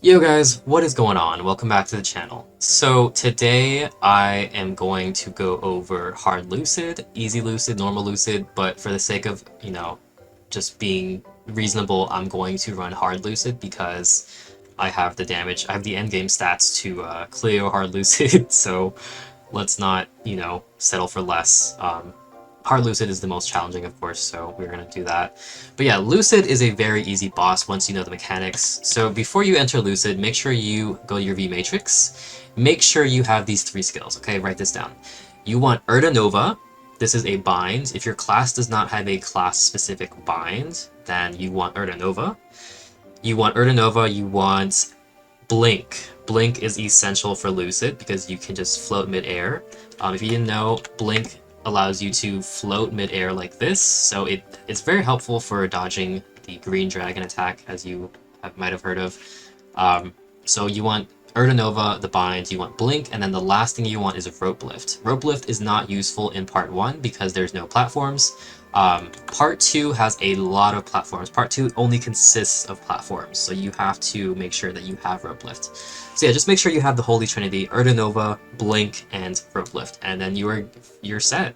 Yo guys, what is going on? Welcome back to the channel. So today I am going to go over Hard Lucid, Easy Lucid, Normal Lucid, but for the sake of, just being reasonable, I'm going to run Hard Lucid because I have the damage, I have the endgame stats to clear Hard Lucid, so let's not, settle for less. Hard Lucid is the most challenging, of course, so we're going to do that. But yeah, Lucid is a very easy boss once you know the mechanics. So before you enter Lucid, make sure you go to your V Matrix. Make sure you have these three skills, okay? Write this down. You want Nova. This is a bind. If your class does not have a class-specific bind, then you want Nova. You want Nova, you want Blink. Blink is essential for Lucid because you can just float mid-air. If you didn't know, Blink allows you to float mid-air like this, so it's very helpful for dodging the green dragon attack, as you might have heard of. So you want Nova, the bind, you want Blink, and then the last thing you want is Rope Lift. Rope Lift is not useful in Part 1 because there's no platforms. Part 2 has a lot of platforms. Part 2 only consists of platforms, so you have to make sure that you have Rope Lift. So yeah, just make sure you have the Holy Trinity, Nova, Blink, and Rope Lift, and then you're set.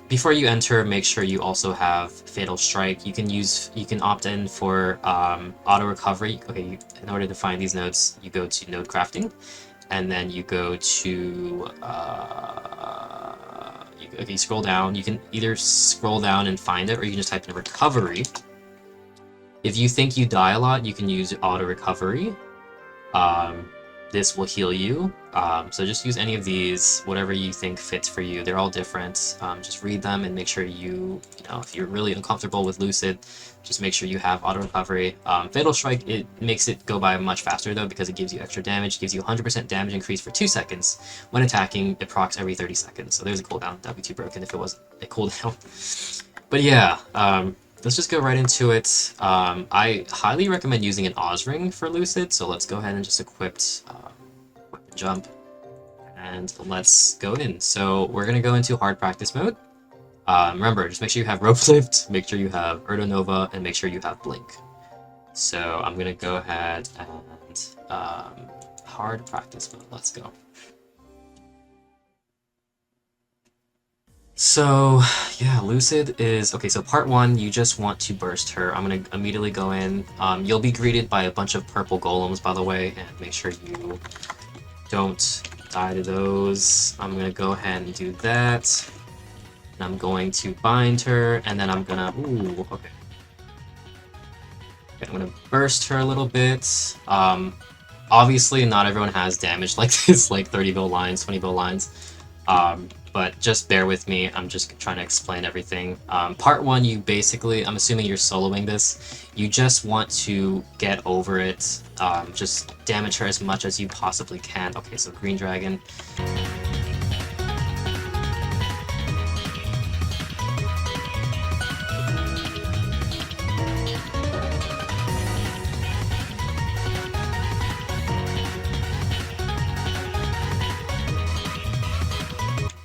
Before you enter, make sure you also have Fatal Strike. You can opt in for auto recovery. Okay, in order to find these nodes, you go to node crafting, and then you go to you scroll down. You can either scroll down and find it, or you can just type in recovery. If you think you die a lot, you can use auto recovery. This will heal you, so just use any of these, whatever you think fits for you. They're all different. Just read them and make sure if you're really uncomfortable with Lucid, just make sure you have auto recovery. Fatal Strike, it makes it go by much faster though, because it gives you extra damage. It gives you 100% damage increase for 2 seconds. When attacking, it procs every 30 seconds, so there's a cooldown. That'd be too broken if it wasn't a cooldown. But yeah, let's just go right into it. I highly recommend using an Oz Ring for Lucid, so let's go ahead and just equip Weapon Jump, and let's go in. So we're going to go into hard practice mode. Remember, just make sure you have Rope Lift, make sure you have Nova, and make sure you have Blink. So I'm going to go ahead and hard practice mode. Let's go. So, yeah, Lucid is... Okay, so part 1, you just want to burst her. I'm going to immediately go in. You'll be greeted by a bunch of purple golems, by the way, and make sure you don't die to those. I'm going to go ahead and do that. And I'm going to bind her, and then I'm going to... Ooh, okay. I'm going to burst her a little bit. Obviously, not everyone has damage like this, like 30 bill lines, 20 bill lines. But just bear with me, I'm just trying to explain everything. Part 1, you basically, I'm assuming you're soloing this, you just want to get over it, just damage her as much as you possibly can. Okay, so Green Dragon.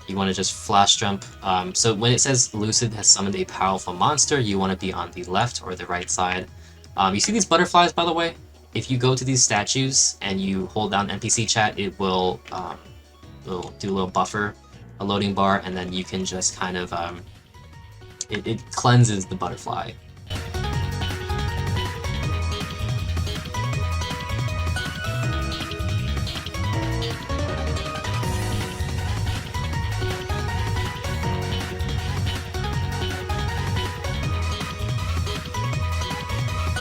You want to just flash jump. So when it says Lucid has summoned a powerful monster, you want to be on the left or the right side. You see these butterflies, by the way? If you go to these statues and you hold down NPC chat, it will do a little buffer, a loading bar, and then you can just kind of, it cleanses the butterfly.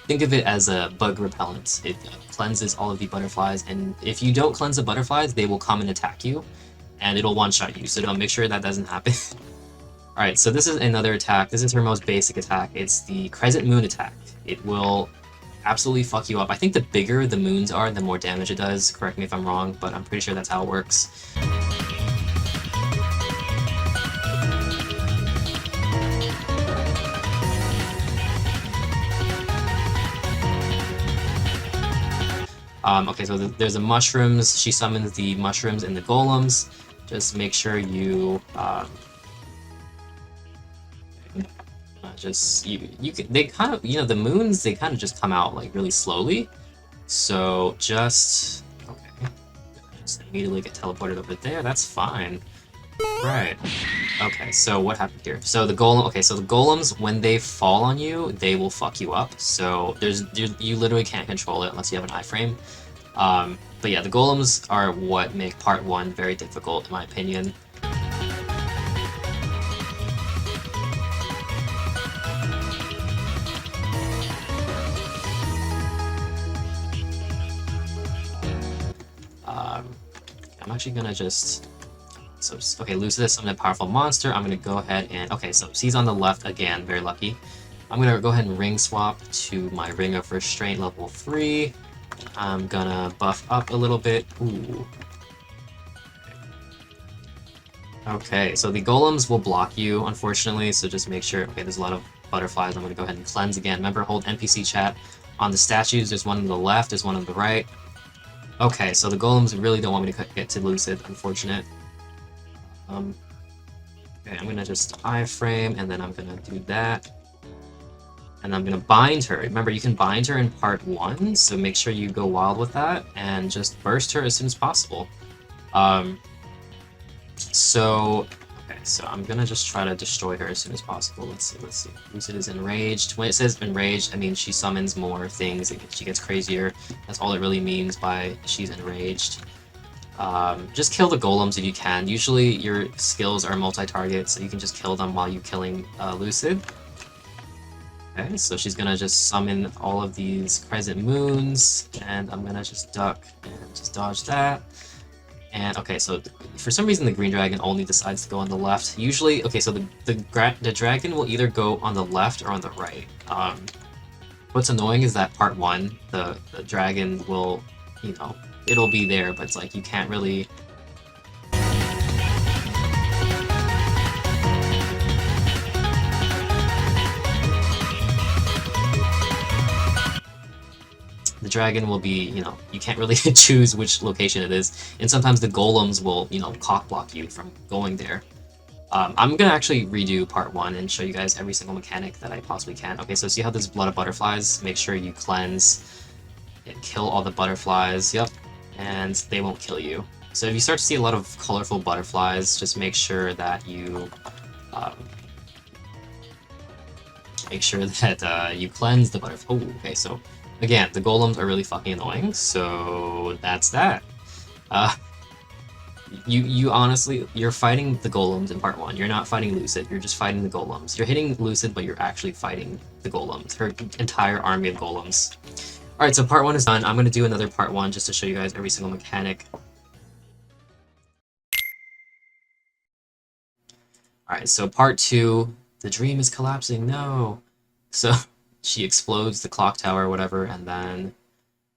Think of it as a bug repellent. It cleanses all of the butterflies, and if you don't cleanse the butterflies, they will come and attack you, and it'll one-shot you, so don't make sure that doesn't happen. Alright, so this is another attack. This is her most basic attack. It's the Crescent Moon attack. It will absolutely fuck you up. I think the bigger the moons are, the more damage it does. Correct me if I'm wrong, but I'm pretty sure that's how it works. Okay, so there's the mushrooms. She summons the mushrooms and the golems. just make sure you they kind of, the moons, they kind of just come out like really slowly. So just okay, just immediately get teleported over there. That's fine. Right. Okay, so what happened here? So the golem. Okay, so the golems, when they fall on you, they will fuck you up. So you literally can't control it unless you have an iframe. But yeah, the golems are what make part 1 very difficult, in my opinion. I'm actually gonna just... So, okay, Lucid is summoned a powerful monster. I'm gonna go ahead and... Okay, so he's on the left again, very lucky. I'm gonna go ahead and ring swap to my Ring of Restraint level 3. I'm gonna buff up a little bit. Ooh. Okay, so the golems will block you, unfortunately, so just make sure... Okay, there's a lot of butterflies. I'm gonna go ahead and cleanse again. Remember, hold NPC chat on the statues. There's one on the left, there's one on the right. Okay, so the golems really don't want me to get to Lucid, unfortunate. Okay, I'm gonna just iframe, and then I'm gonna do that. And I'm gonna bind her. Remember, you can bind her in part 1, so make sure you go wild with that, and just burst her as soon as possible. So I'm gonna just try to destroy her as soon as possible. Let's see. Lucid is enraged. When it says enraged, I mean she summons more things, she gets crazier. That's all it really means by she's enraged. Just kill the golems if you can. Usually your skills are multi-target, so you can just kill them while you're killing Lucid. Okay, so she's gonna just summon all of these crescent moons, and I'm gonna just duck and just dodge that. And okay, so for some reason the green dragon only decides to go on the left. Usually, okay, so the dragon will either go on the left or on the right. What's annoying is that part 1, the dragon will, it'll be there, but it's like you can't really... The dragon will be, you can't really choose which location it is, and sometimes the golems will, cock block you from going there. I'm gonna actually redo part 1 and show you guys every single mechanic that I possibly can. Okay, so see how there's a lot of butterflies? Make sure you cleanse and kill all the butterflies, yep, and they won't kill you. So if you start to see a lot of colorful butterflies, just make sure that you you cleanse the butterfly. Oh, okay, so again, the golems are really fucking annoying, so that's that. You honestly, you're fighting the golems in part 1. You're not fighting Lucid, you're just fighting the golems. You're hitting Lucid, but you're actually fighting the golems, her entire army of golems. Alright, so part 1 is done. I'm going to do another part 1 just to show you guys every single mechanic. Alright, so part 2, the dream is collapsing, no! So, she explodes the clock tower or whatever, and then...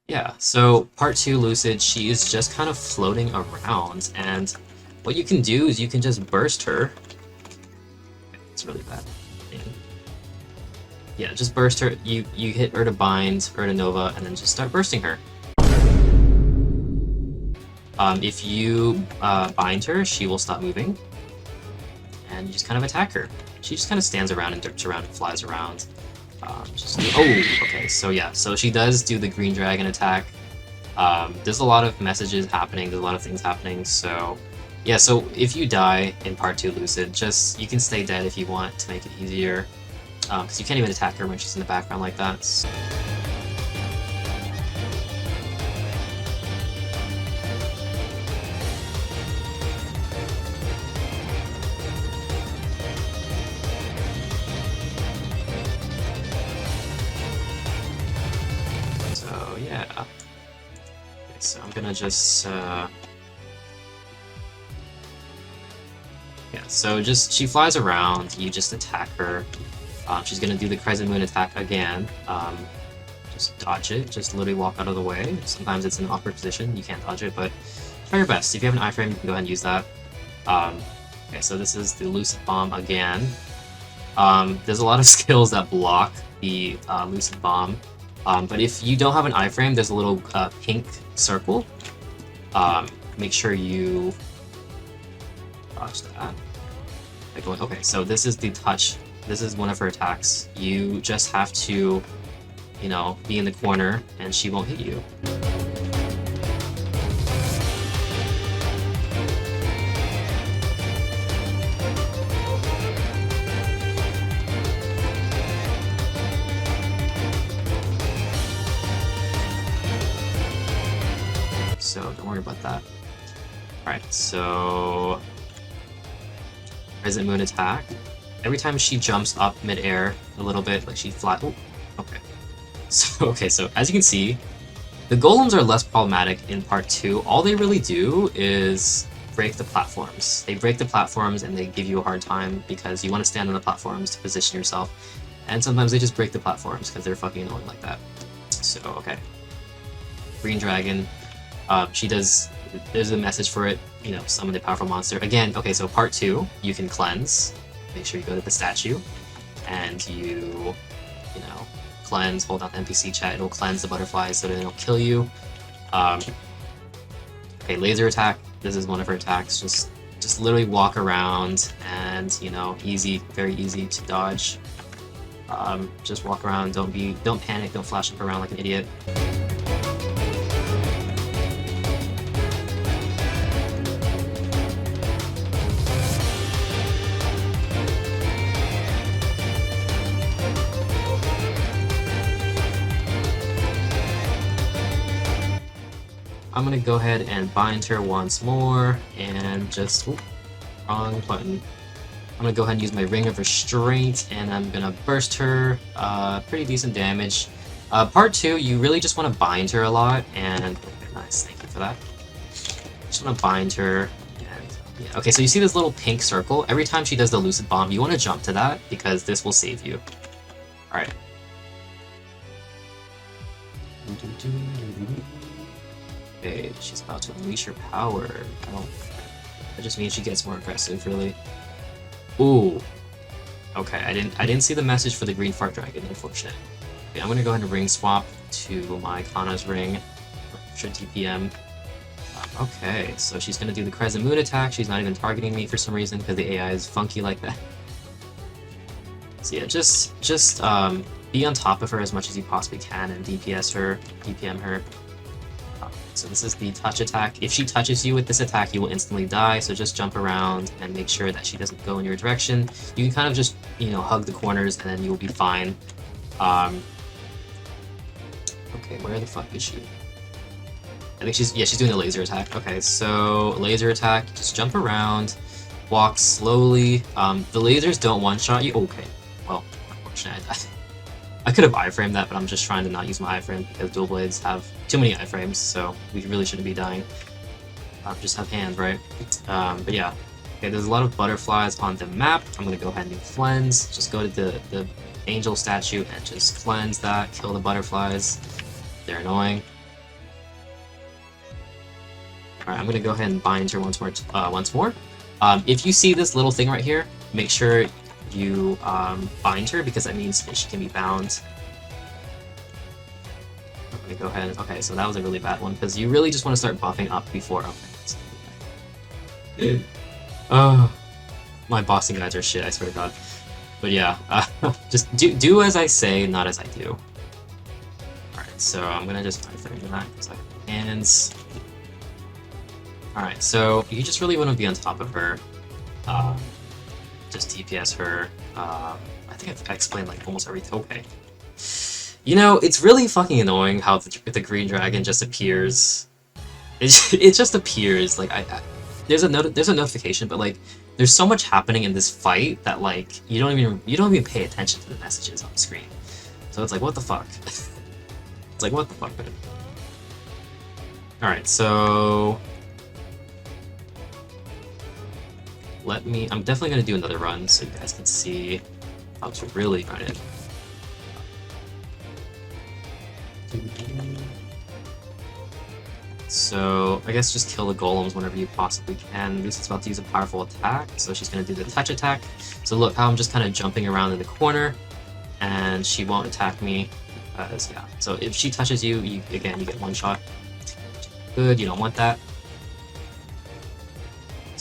Yeah, so part 2, Lucid, she is just kind of floating around, and what you can do is you can just burst her. It's really bad. Yeah, just burst her. You hit her to bind, her to Nova, and then just start bursting her. If you bind her, she will stop moving, and you just kind of attack her. She just kind of stands around and dips around and flies around. Okay, so yeah, so she does do the green dragon attack. There's a lot of messages happening, there's a lot of things happening, so yeah, so if you die in part 2 Lucid, you can stay dead if you want to make it easier, because you can't even attack her when she's in the background like that. So yeah. Okay, so I'm gonna just yeah, so she flies around, you just attack her. She's gonna do the Crescent Moon attack again. Just dodge it, just literally walk out of the way. Sometimes it's in an awkward position, you can't dodge it, but try your best. If you have an iframe, you can go ahead and use that. Okay, so this is the Lucid Bomb again. There's a lot of skills that block the Lucid Bomb. But if you don't have an iframe, there's a little pink circle. Make sure you dodge that. Okay, so this is the touch. This is one of her attacks. You just have to, you know, be in the corner and she won't hit you. So don't worry about that. Alright, so Crescent Moon attack. Every time she jumps up mid-air a little bit, like she flat. Ooh, okay. So as you can see, the golems are less problematic in part 2. All they really do is break the platforms. They break the platforms and they give you a hard time because you want to stand on the platforms to position yourself. And sometimes they just break the platforms because they're fucking annoying like that. So, okay. Green Dragon. She does, there's a message for it, you know, summon the powerful monster. Again, okay, so part 2, you can cleanse. Make sure you go to the statue, and you know, cleanse, hold down the NPC chat, it'll cleanse the butterflies so that they don't kill you. Okay, laser attack, this is one of her attacks, just literally walk around and, you know, easy, very easy to dodge. Just walk around, don't panic, don't flash up around like an idiot. I'm gonna go ahead and bind her once more, and just, ooh, wrong button. I'm gonna go ahead and use my Ring of Restraint, and I'm gonna burst her, pretty decent damage. Part 2, you really just want to bind her a lot, and, okay, nice, thank you for that. Just want to bind her, and, yeah. Okay, so you see this little pink circle? Every time she does the Lucid Bomb, you want to jump to that, because this will save you. Alright. Okay, she's about to unleash her power. Oh, that just means she gets more aggressive, really. Ooh. Okay, I didn't see the message for the green fart dragon, unfortunately. Okay, I'm gonna go ahead and ring swap to my Kana's ring. Should TPM. Okay, so she's gonna do the Crescent Moon attack. She's not even targeting me for some reason because the AI is funky like that. So yeah, just be on top of her as much as you possibly can and DPS her, DPM her. So this is the touch attack. If she touches you with this attack, you will instantly die, so just jump around and make sure that she doesn't go in your direction. You can kind of just, you know, hug the corners and then you'll be fine. Okay, where the fuck is she? I think she's doing a laser attack. Okay, so laser attack, just jump around, walk slowly. The lasers don't one-shot you. Okay, well, unfortunately, I could have iframed that, but I'm just trying to not use my iframe because dual blades have too many iframes, so we really shouldn't be dying. Just have hands, right? But yeah. Okay, there's a lot of butterflies on the map. I'm gonna go ahead and cleanse. Just go to the angel statue and just cleanse that, kill the butterflies. They're annoying. Alright, I'm gonna go ahead and bind her once more. If you see this little thing right here, make sure you bind her because that means she can be bound. I'm gonna go ahead. Okay, so that was a really bad one because you really just want to start buffing up before. Okay. Oh, my bossing guides are shit. I swear to God. But yeah, just do as I say, not as I do. All right, so I'm gonna just iframe that because I have hands. All right, so you just really want to be on top of her. Just DPS her. I think I explained like almost everything. Okay. You know, it's really fucking annoying how the green dragon just appears. It just appears. Like there's a notification, but like there's so much happening in this fight that like you don't even pay attention to the messages on the screen. So it's like, what the fuck? It's like, what the fuck, man? All right, so. I'm definitely gonna do another run so you guys can see how to really run it. So I guess just kill the golems whenever you possibly can. Lucid's about to use a powerful attack, so she's gonna do the touch attack. So look how I'm just kind of jumping around in the corner, and she won't attack me. Yeah. So if she touches you, you get one shot. Good. You don't want that.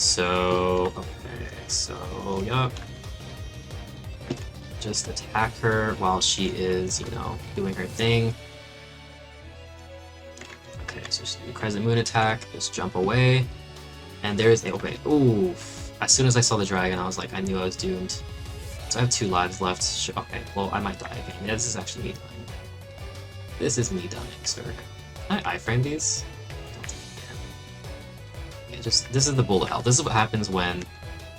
So, okay, so, yup. Just attack her while she is, you know, doing her thing. Okay, so just do Crescent Moon attack, just jump away. And there's a, okay, ooh. As soon as I saw the dragon, I was like, I knew I was doomed. So I have 2 lives left. Okay, well, I might die again. Yeah, this is actually me dying. This is me dying, sir. Can I iframe these? Yeah, just, this is the bullet hell. This is what happens when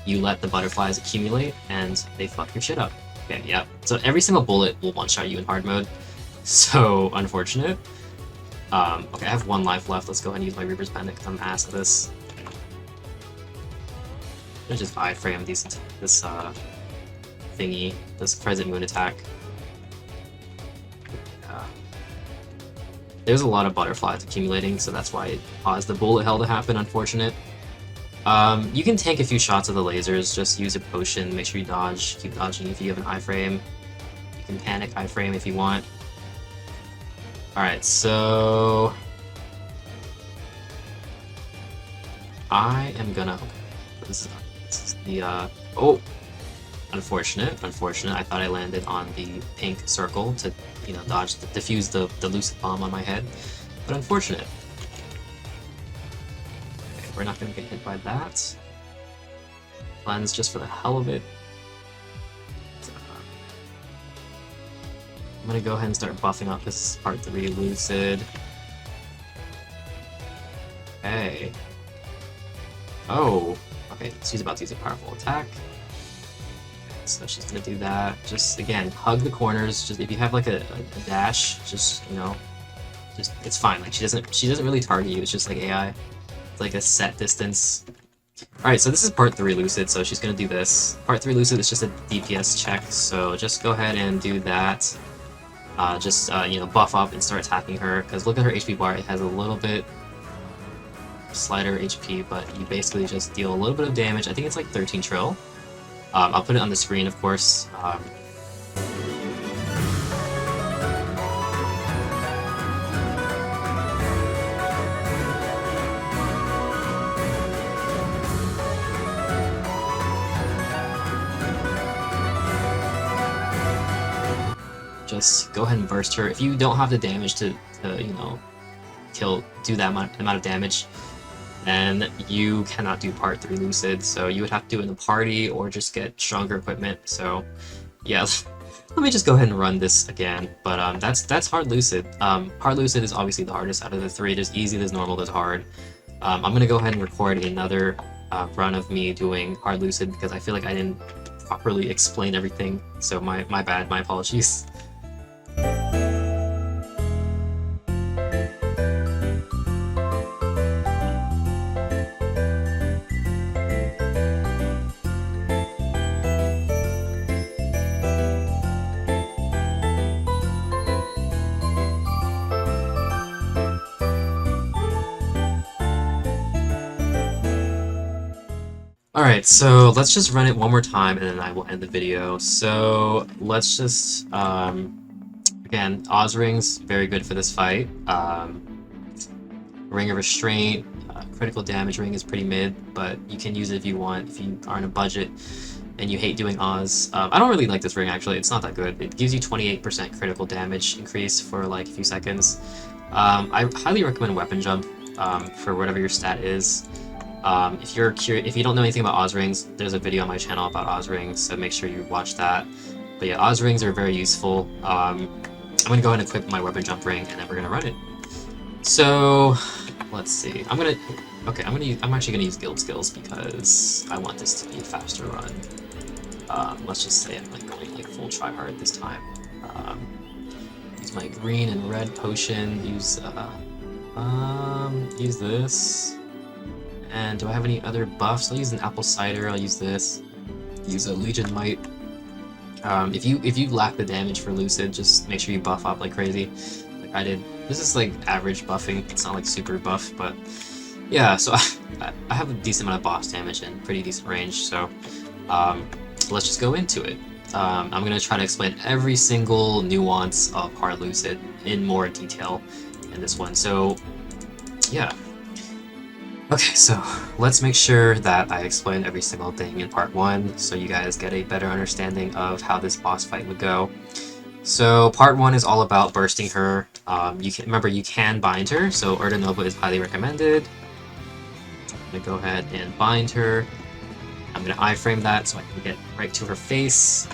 you let the butterflies accumulate and they fuck your shit up. Okay, yeah. So every single bullet will one-shot you in hard mode. So, unfortunate. Okay, I have 1 life left. Let's go ahead and use my Reaper's Pendant because I'm ass at this. I'm gonna just iframe this thingy, this Crescent Moon attack. There's a lot of butterflies accumulating, so that's why it caused the bullet hell to happen, unfortunate. You can tank a few shots of the lasers, just use a potion, make sure you dodge, keep dodging if you have an iframe. You can panic iframe if you want. Alright, so... I am gonna... Okay, this is the, oh! Unfortunate. I thought I landed on the pink circle to, you know, defuse the Lucid Bomb on my head. But unfortunate. Okay, we're not gonna get hit by that. Cleanse just for the hell of it. I'm gonna go ahead and start buffing up this part 3 Lucid. Okay. Oh! Okay, she's about to use a powerful attack. So she's gonna do that. Just again, hug the corners. Just if you have like a dash, just, you know, just it's fine. Like she doesn't really target you. It's just like AI. It's like a set distance. All right, so this is part 3 Lucid. So she's gonna do this. Part 3 Lucid is just a DPS check. So just go ahead and do that. You know, buff up and start attacking her. Because look at her HP bar. It has a little bit slighter HP, but you basically just deal a little bit of damage. I think it's like 13 trill. I'll put it on the screen, of course. Just go ahead and burst her. If you don't have the damage to you know, do that amount of damage, and you cannot do part 3 Lucid, so you would have to do it in a party or just get stronger equipment. So yeah, let me just go ahead and run this again. But that's Hard Lucid. Hard Lucid is obviously the hardest out of the 3. There's easy, there's normal, there's hard. I'm gonna go ahead and record another run of me doing Hard Lucid because I feel like I didn't properly explain everything. So my bad, my apologies. Alright, so let's just run it one more time and then I will end the video. So let's just, again, Oz Rings, very good for this fight. Ring of Restraint, critical damage ring is pretty mid, but you can use it if you want, if you are on a budget and you hate doing Oz. I don't really like this ring actually, it's not that good. It gives you 28% critical damage increase for like a few seconds. I highly recommend Weapon Jump for whatever your stat is. If you're curious, if you don't know anything about Oz Rings, there's a video on my channel about Oz Rings, so make sure you watch that. But yeah, Oz Rings are very useful. I'm gonna go ahead and equip my Weapon Jump ring, and then we're gonna run it. So let's see. I'm actually gonna use Guild Skills because I want this to be a faster run. Let's just say I'm like going like full tryhard this time. Use my green and red potion. Use this. And do I have any other buffs? I'll use an apple cider. I'll use this. Use a Legion Might. If you lack the damage for Lucid, just make sure you buff up like crazy, like I did. This is like average buffing. It's not like super buff, but yeah. So I have a decent amount of boss damage and pretty decent range. So let's just go into it. I'm gonna try to explain every single nuance of Hard Lucid in more detail in this one. So yeah. Okay, so let's make sure that I explain every single thing in part 1 so you guys get a better understanding of how this boss fight would go. So part 1 is all about bursting her. Remember, you can bind her, so Urda Nova is highly recommended. I'm gonna go ahead and bind her. I'm gonna iframe that so I can get right to her face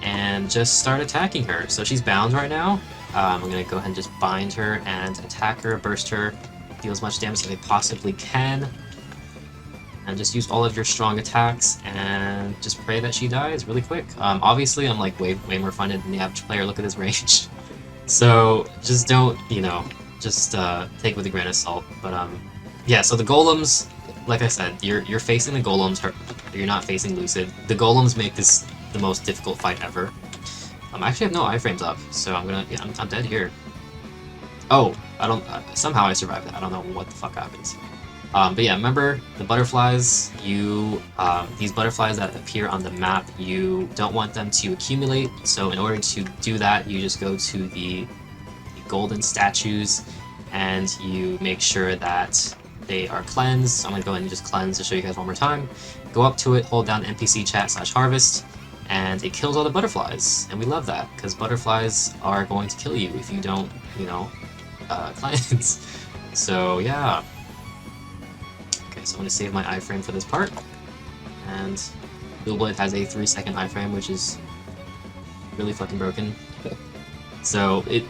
and just start attacking her. So she's bound right now. I'm gonna go ahead and just bind her and attack her, burst her, deal as much damage as I possibly can, and just use all of your strong attacks and just pray that she dies really quick. Obviously, I'm like way more funded than the average player. Look at this range. So just don't, just take it with a grain of salt. But yeah. So the golems, like I said, you're facing the golems. You're not facing Lucid. The golems make this the most difficult fight ever. I actually have no iframes up, so I'm dead here. Oh, somehow I survived that. I don't know what the fuck happens. But yeah, remember the butterflies. These butterflies that appear on the map, you don't want them to accumulate. So in order to do that, you just go to the golden statues, and you make sure that they are cleansed. So I'm gonna go ahead and just cleanse to show you guys one more time. Go up to it, hold down NPC chat/harvest, and it kills all the butterflies. And we love that, because butterflies are going to kill you if you don't, cleanse. So yeah. Okay, so I'm gonna save my iframe for this part. And Dual has a 3-second iframe, which is really fucking broken. So I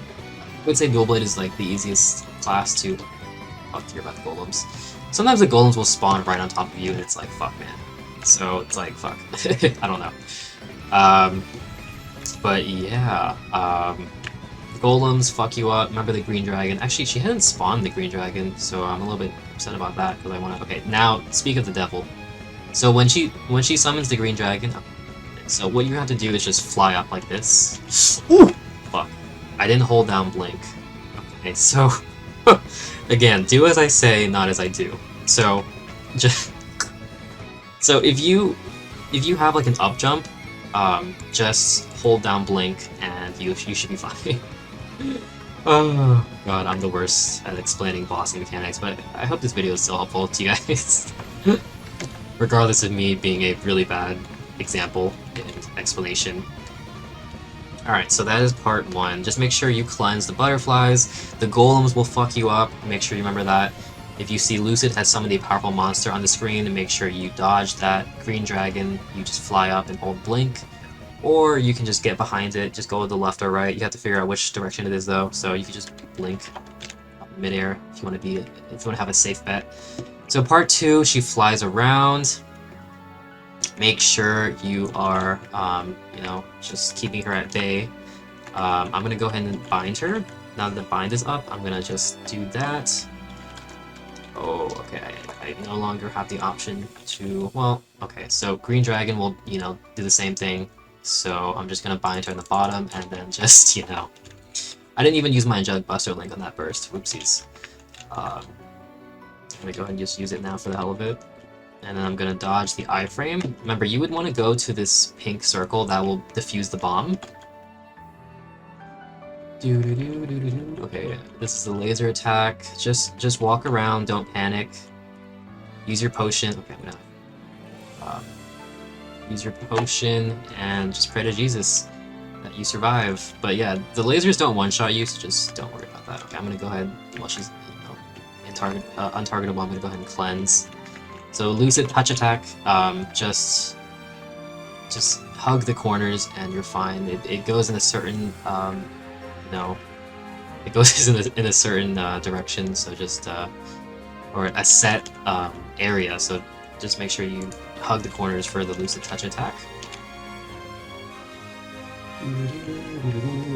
would say Dual is like the easiest class to care about the golems. Sometimes the golems will spawn right on top of you, and it's like, fuck, man. So it's like, fuck. I don't know. But yeah, the golems fuck you up. Remember the green dragon? Actually, she hadn't spawned the green dragon, so I'm a little bit upset about that because I want to. Okay, now speak of the devil. So when she summons the green dragon, so what you have to do is just fly up like this. Ooh, fuck! I didn't hold down blink. Okay, so again, do as I say, not as I do. So just if you have like an up jump, just hold down blink and you should be fine. Oh god, I'm the worst at explaining bossing mechanics, but I hope this video is still helpful to you guys. Regardless of me being a really bad example and explanation. Alright, so that is part 1. Just make sure you cleanse the butterflies. The golems will fuck you up. Make sure you remember that. If you see Lucid has summoned a powerful monster on the screen, make sure you dodge that green dragon. You just fly up and hold blink. Or you can just get behind it, just go to the left or right. You have to figure out which direction it is though, so you can just blink midair if you want to have a safe bet. So part 2, she flies around. Make sure you are, just keeping her at bay. I'm gonna go ahead and bind her. Now that the bind is up, I'm gonna just do that. Oh, okay, I no longer have the option to, well, okay, so green dragon will, do the same thing. So I'm just gonna bind her in the bottom and then just, I didn't even use my Angelic Buster link on that burst. Whoopsies. I'm gonna go ahead and just use it now for the hell of it. And then I'm gonna dodge the iframe. Remember, you would want to go to this pink circle that will defuse the bomb. Okay, this is the laser attack. Just walk around, don't panic. Use your potion. Okay, I'm gonna use your potion and just pray to Jesus that you survive. But yeah, the lasers don't one-shot you, so just don't worry about that. Okay, I'm gonna go ahead while she's untargetable. I'm gonna go ahead and cleanse. So Lucid touch attack. Just hug the corners and you're fine. It goes in a certain it goes in a certain direction. So just or a set area. So just make sure you hug the corners for the Lucid touch attack.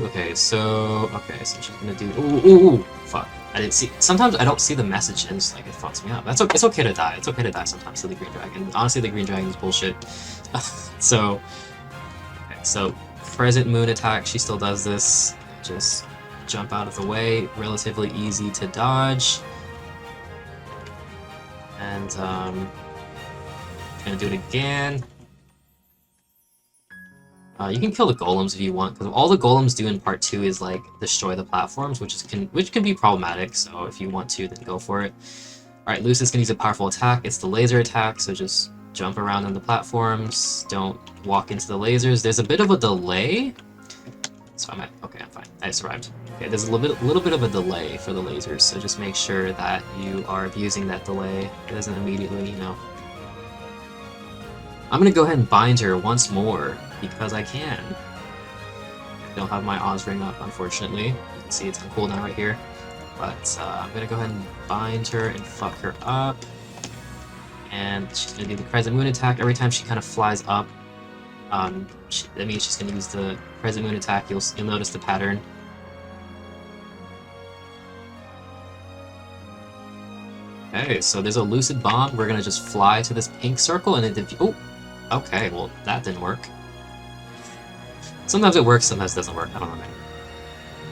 Okay, so she's gonna do. Ooh, fuck! I didn't see. Sometimes I don't see the message and it's like it fucks me up. It's okay to die. It's okay to die sometimes to the green dragon. Honestly, the green dragon is bullshit. So present moon attack. She still does this. Just jump out of the way. Relatively easy to dodge. And gonna do it again. You can kill the golems if you want, because all the golems do in part 2 is like destroy the platforms, which can be problematic. So if you want to, then go for it. Alright, Lucid's gonna use a powerful attack. It's the laser attack, so just jump around on the platforms. Don't walk into the lasers. There's a bit of a delay. So I'm fine. I survived. Okay, there's a little bit of a delay for the lasers, so just make sure that you are abusing that delay. It doesn't immediately, you know. I'm gonna go ahead and bind her once more, because I can. I don't have my Oz ring up, unfortunately. You can see it's on cooldown right here. But I'm gonna go ahead and bind her and fuck her up. And she's gonna do the Crescent Moon attack. Every time she kind of flies up, that means she's gonna use the Crescent Moon attack. You'll notice the pattern. Okay, so there's a Lucid Bomb. We're gonna just fly to this pink circle and then oh, okay, well that didn't work. Sometimes it works, sometimes it doesn't work. I don't know.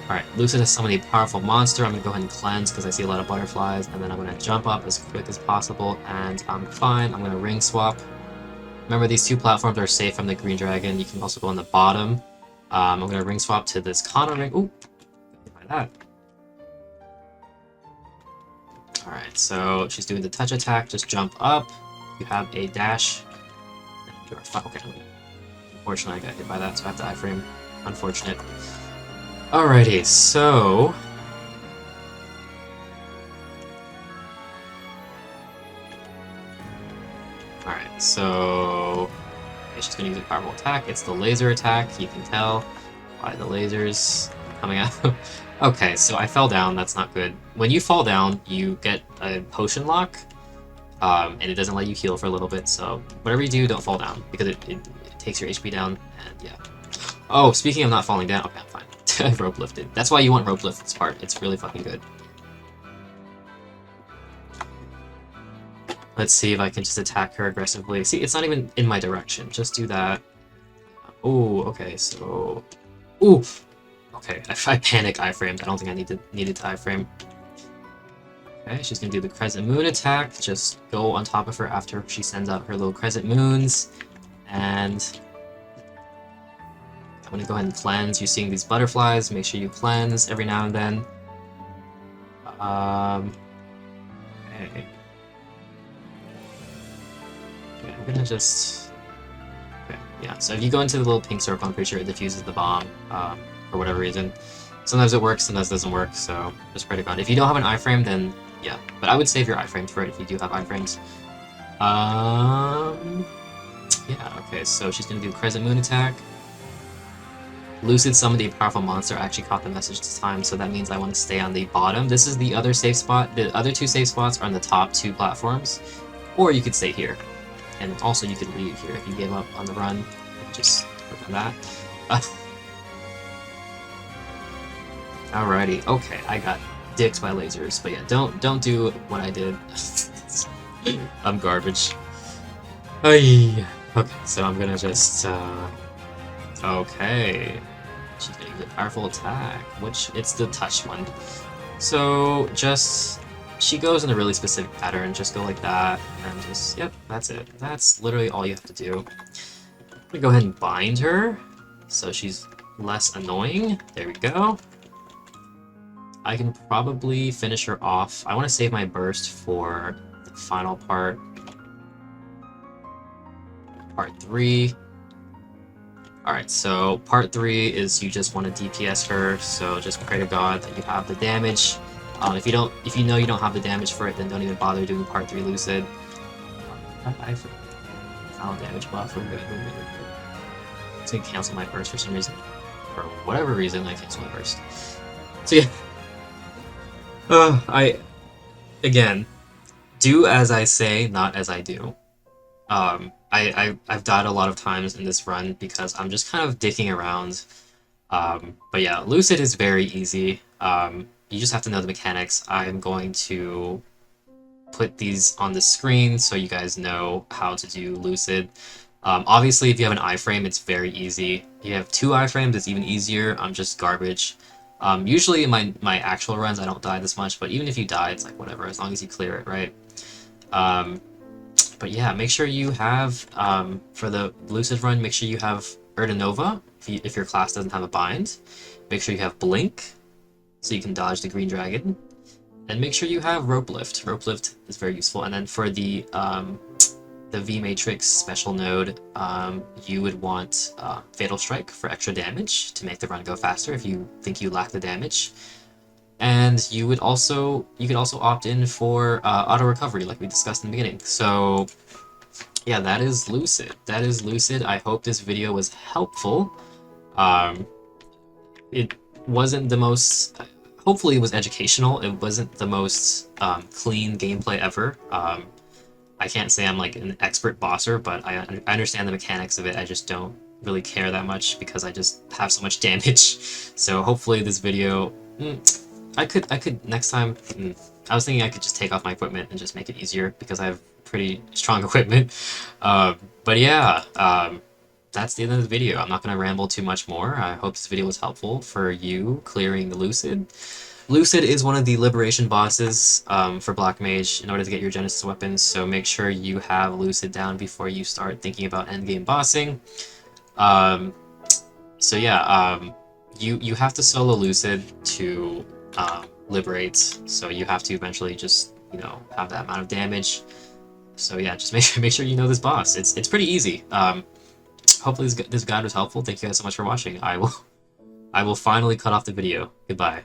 Alright, Lucid has summoned a powerful monster. I'm gonna go ahead and cleanse because I see a lot of butterflies, and then I'm gonna jump up as quick as possible, and I'm fine. I'm gonna ring swap. Remember, these two platforms are safe from the green dragon. You can also go on the bottom. I'm gonna ring swap to this Kana ring. Ooh, by that. Alright, so she's doing the touch attack. Just jump up. You have a dash. You're fine. Okay. Unfortunately, I got hit by that, so I have to iframe. Unfortunate. Alrighty, so... Alright, so... Okay, she's gonna use a powerful attack. It's the laser attack, you can tell by the lasers coming out. Okay, so I fell down, that's not good. When you fall down, you get a potion lock, and it doesn't let you heal for a little bit, so whatever you do, don't fall down, because it takes your HP down, and yeah. Oh, speaking of not falling down, okay, I'm fine. I've rope lifted. That's why you want rope lift this part. It's really fucking good. Let's see if I can just attack her aggressively. See, it's not even in my direction. Just do that. Oh, okay, so... Ooh! Okay, I panic iframed. I don't think I needed to iframe. Okay, she's gonna do the Crescent Moon attack. Just go on top of her after she sends out her little Crescent Moons. And... I'm gonna go ahead and cleanse. You're seeing these butterflies. Make sure you cleanse every now and then. Okay. Okay, I'm gonna just... Okay, yeah, so if you go into the little pink circle, I'm pretty sure it diffuses the bomb, for whatever reason. Sometimes it works, sometimes it doesn't work, so just pray to God. If you don't have an iframe, then yeah. But I would save your iframes for it if you do have iframes. Yeah, okay, so she's gonna do Crescent Moon attack. Lucid summoned a powerful monster. I actually caught the message this time, so that means I want to stay on the bottom. This is the other safe spot. The other two safe spots are on the top two platforms. Or you could stay here. And also you could leave here if you gave up on the run. Just click on that. Alrighty, okay, I got dicked by lasers, but yeah, don't do what I did. I'm garbage. Ay. Okay, so I'm gonna just okay. She's gonna use a powerful attack, which it's the touch one. So just she goes in a really specific pattern, just go like that, and just yep, that's it. That's literally all you have to do. I'm gonna go ahead and bind her, so she's less annoying. There we go. I can probably finish her off. I want to save my burst for the final part. Part 3. Alright, so part 3 is you just want to DPS her, so just pray to God that you have the damage. If you know you don't have the damage for it, then don't even bother doing part 3 Lucid. I found damage buff, we're good. I'm just gonna cancel my burst for some reason. For whatever reason, I cancel my burst. So yeah. Again, do as I say, not as I do. I've died a lot of times in this run because I'm just kind of dicking around. But yeah, Lucid is very easy. You just have to know the mechanics. I'm going to put these on the screen so you guys know how to do Lucid. Obviously, if you have an iframe, it's very easy. If you have 2 iframes, it's even easier. I'm just garbage. Usually in my actual runs, I don't die this much, but even if you die, it's like whatever, as long as you clear it, right? But yeah, make sure you have, for the Lucid run, make sure you have Nova if your class doesn't have a bind. Make sure you have Blink, so you can dodge the green dragon. And make sure you have rope lift. Rope lift is very useful. And then for the V Matrix special node, you would want Fatal Strike for extra damage to make the run go faster if you think you lack the damage. And you could also opt in for auto recovery, like we discussed in the beginning. So yeah, that is Lucid. That is Lucid. I hope this video was helpful. It wasn't the most. Hopefully, it was educational. It wasn't the most clean gameplay ever. I can't say I'm like an expert bosser, but I understand the mechanics of it. I just don't really care that much because I just have so much damage. So hopefully this video, I could next time. I was thinking I could just take off my equipment and just make it easier because I have pretty strong equipment. But yeah, that's the end of the video. I'm not going to ramble too much more. I hope this video was helpful for you clearing the Lucid. Lucid is one of the liberation bosses for Black Mage in order to get your Genesis weapons, so make sure you have Lucid down before you start thinking about endgame bossing. So yeah, you have to solo Lucid to liberate, so you have to eventually just, you know, have that amount of damage. So yeah, just make sure you know this boss. It's pretty easy. Hopefully this guide was helpful. Thank you guys so much for watching. I will finally cut off the video. Goodbye.